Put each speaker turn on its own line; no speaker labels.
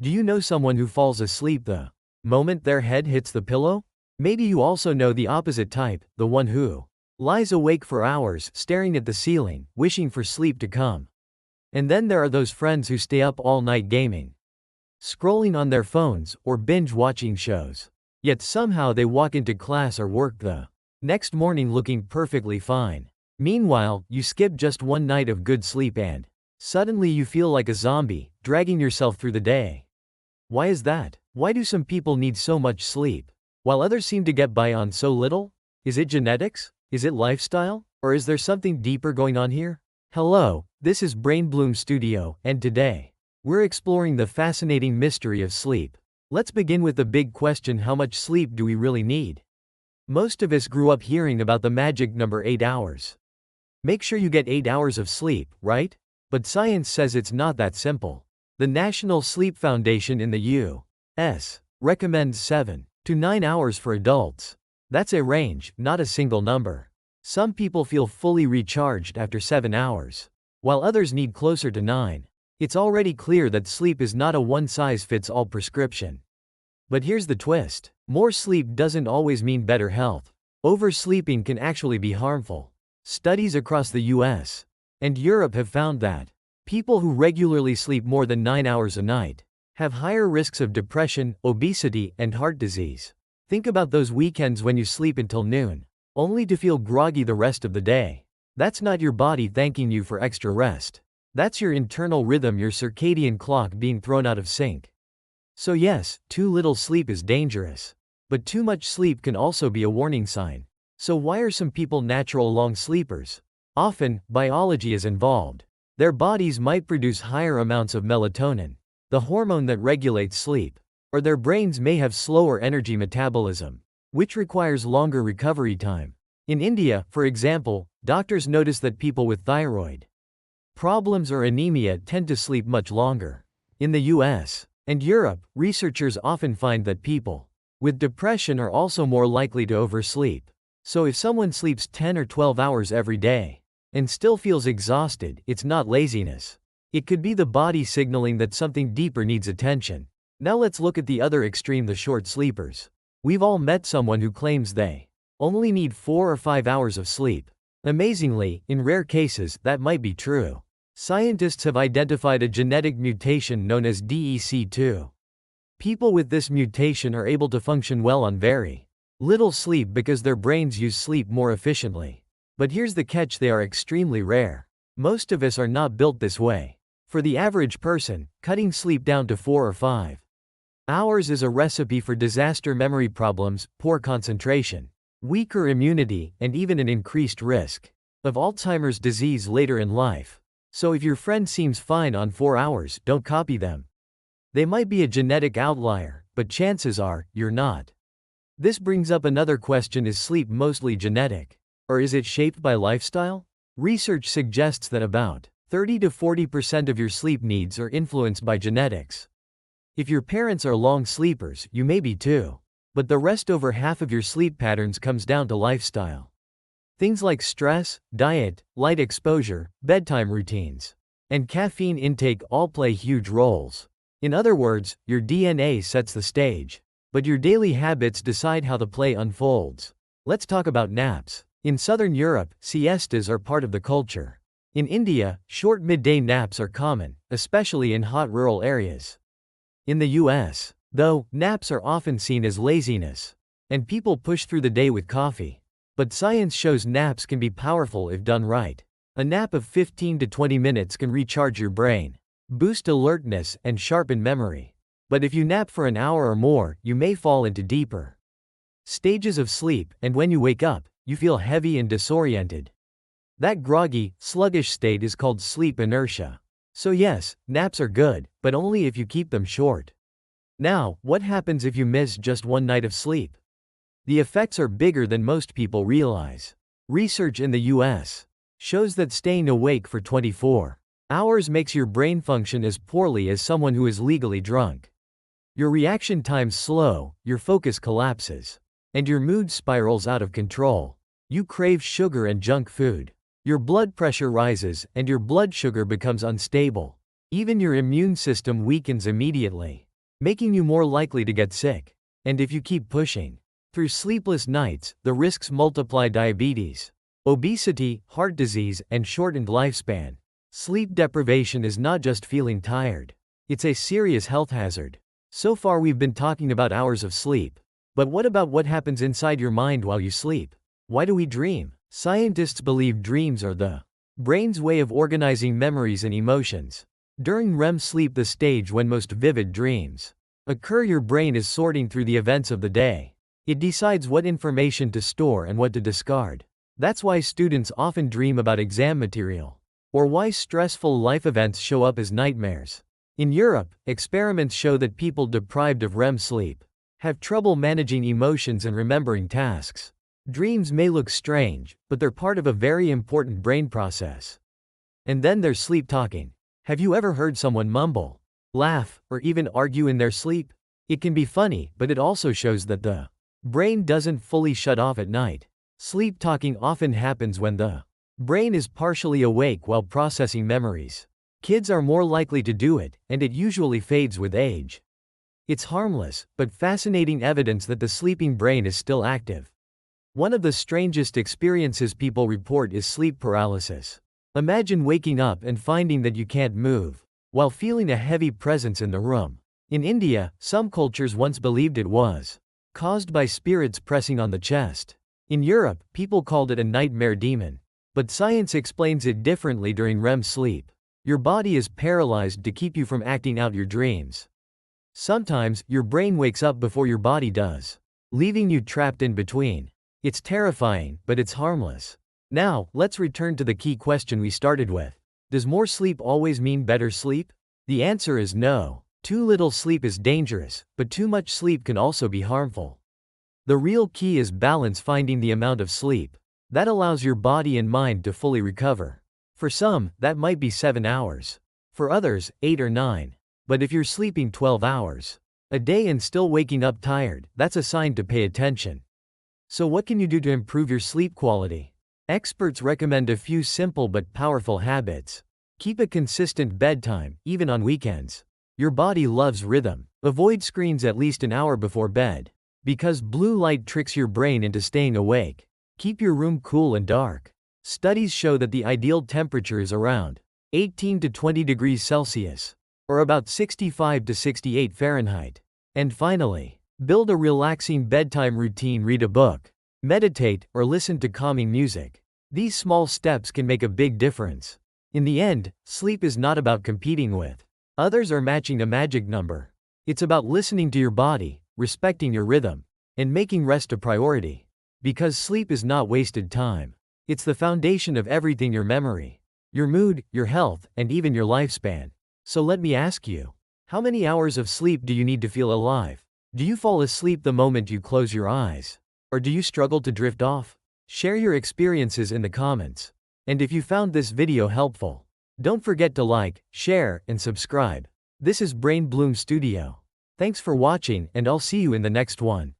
Do you know someone who falls asleep the moment their head hits the pillow? Maybe you also know the opposite type, the one who lies awake for hours, staring at the ceiling, wishing for sleep to come. And then there are those friends who stay up all night gaming, scrolling on their phones, or binge watching shows. Yet somehow they walk into class or work the next morning looking perfectly fine. Meanwhile, you skip just one night of good sleep and suddenly you feel like a zombie, dragging yourself through the day. Why is that? Why do some people need so much sleep, while others seem to get by on so little? Is it genetics? Is it lifestyle? Or is there something deeper going on here? Hello, this is Brain Bloom Studio, and today, we're exploring the fascinating mystery of sleep. Let's begin with the big question: how much sleep do we really need? Most of us grew up hearing about the magic number 8 hours. Make sure you get 8 hours of sleep, right? But science says it's not that simple. The National Sleep Foundation in the U.S. recommends 7 to 9 hours for adults. That's a range, not a single number. Some people feel fully recharged after 7 hours, while others need closer to 9. It's already clear that sleep is not a one-size-fits-all prescription. But here's the twist: more sleep doesn't always mean better health. Oversleeping can actually be harmful. Studies across the US and Europe have found that people who regularly sleep more than 9 hours a night have higher risks of depression, obesity, and heart disease. Think about those weekends when you sleep until noon, only to feel groggy the rest of the day. That's not your body thanking you for extra rest. That's your internal rhythm, your circadian clock being thrown out of sync. So yes, too little sleep is dangerous. But too much sleep can also be a warning sign. So why are some people natural long sleepers? Often, biology is involved. Their bodies might produce higher amounts of melatonin, the hormone that regulates sleep. Or their brains may have slower energy metabolism, which requires longer recovery time. In India, for example, doctors notice that people with thyroid problems or anemia tend to sleep much longer. In the US and Europe, researchers often find that people with depression are also more likely to oversleep. So if someone sleeps 10 or 12 hours every day and still feels exhausted, it's not laziness. It could be the body signaling that something deeper needs attention. Now let's look at the other extreme: the short sleepers. We've all met someone who claims they only need 4 or 5 hours of sleep. Amazingly, in rare cases, that might be true. Scientists have identified a genetic mutation known as DEC2. People with this mutation are able to function well on very little sleep because their brains use sleep more efficiently. But here's the catch: they are extremely rare. Most of us are not built this way. For the average person, cutting sleep down to 4 or 5 hours is a recipe for disaster: memory problems, poor concentration, weaker immunity, and even an increased risk of Alzheimer's disease later in life. So if your friend seems fine on 4 hours, don't copy them. They might be a genetic outlier, but chances are, you're not. This brings up another question: is sleep mostly genetic? Or is it shaped by lifestyle? Research suggests that about 30 to 40% of your sleep needs are influenced by genetics. If your parents are long sleepers, you may be too. But the rest, over half of your sleep patterns, comes down to lifestyle. Things like stress, diet, light exposure, bedtime routines, and caffeine intake all play huge roles. In other words, your DNA sets the stage, but your daily habits decide how the play unfolds. Let's talk about naps. In Southern Europe, siestas are part of the culture. In India, short midday naps are common, especially in hot rural areas. In the US, though, naps are often seen as laziness, and people push through the day with coffee. But science shows naps can be powerful if done right. A nap of 15 to 20 minutes can recharge your brain, boost alertness, and sharpen memory. But if you nap for an hour or more, you may fall into deeper stages of sleep, and when you wake up, you feel heavy and disoriented. That groggy, sluggish state is called sleep inertia. So yes, naps are good, but only if you keep them short. Now, what happens if you miss just one night of sleep? The effects are bigger than most people realize. Research in the US shows that staying awake for 24 hours makes your brain function as poorly as someone who is legally drunk. Your reaction times slow, your focus collapses, and your mood spirals out of control. You crave sugar and junk food. Your blood pressure rises, and your blood sugar becomes unstable. Even your immune system weakens immediately. making you more likely to get sick. And if you keep pushing through sleepless nights, the risks multiply: diabetes, obesity, heart disease, and shortened lifespan. Sleep deprivation is not just feeling tired. It's a serious health hazard. So far we've been talking about hours of sleep. But what about what happens inside your mind while you sleep? Why do we dream? Scientists believe dreams are the brain's way of organizing memories and emotions. During REM sleep, the stage when most vivid dreams occur, your brain is sorting through the events of the day. It decides what information to store and what to discard. That's why students often dream about exam material, or why stressful life events show up as nightmares. In Europe, experiments show that people deprived of REM sleep have trouble managing emotions and remembering tasks. Dreams may look strange, but they're part of a very important brain process. And then there's sleep talking. Have you ever heard someone mumble, laugh, or even argue in their sleep? It can be funny, but it also shows that the brain doesn't fully shut off at night. Sleep talking often happens when the brain is partially awake while processing memories. Kids are more likely to do it, and it usually fades with age. It's harmless, but fascinating evidence that the sleeping brain is still active. One of the strangest experiences people report is sleep paralysis. Imagine waking up and finding that you can't move, while feeling a heavy presence in the room. In India, some cultures once believed it was caused by spirits pressing on the chest. In Europe, people called it a nightmare demon. But science explains it differently during REM sleep. Your body is paralyzed to keep you from acting out your dreams. Sometimes, your brain wakes up before your body does, leaving you trapped in between. It's terrifying, but it's harmless. Now, let's return to the key question we started with. Does more sleep always mean better sleep? The answer is no. Too little sleep is dangerous, but too much sleep can also be harmful. The real key is balance, finding the amount of sleep that allows your body and mind to fully recover. For some, that might be 7 hours. For others, 8 or 9. But if you're sleeping 12 hours a day and still waking up tired, that's a sign to pay attention. So what can you do to improve your sleep quality? Experts recommend a few simple but powerful habits. Keep a consistent bedtime, even on weekends. Your body loves rhythm. Avoid screens at least an hour before bed, because blue light tricks your brain into staying awake. Keep your room cool and dark. Studies show that the ideal temperature is around 18 to 20 degrees Celsius, or about 65 to 68 Fahrenheit. And finally, build a relaxing bedtime routine. Read a book, meditate, or listen to calming music. These small steps can make a big difference. In the end, sleep is not about competing with others or matching a magic number. It's about listening to your body, respecting your rhythm, and making rest a priority. Because sleep is not wasted time. It's the foundation of everything: your memory, your mood, your health, and even your lifespan. So let me ask you, how many hours of sleep do you need to feel alive? Do you fall asleep the moment you close your eyes? Or do you struggle to drift off? Share your experiences in the comments. And if you found this video helpful, don't forget to like, share, and subscribe. This is Brain Bloom Studio. Thanks for watching, and I'll see you in the next one.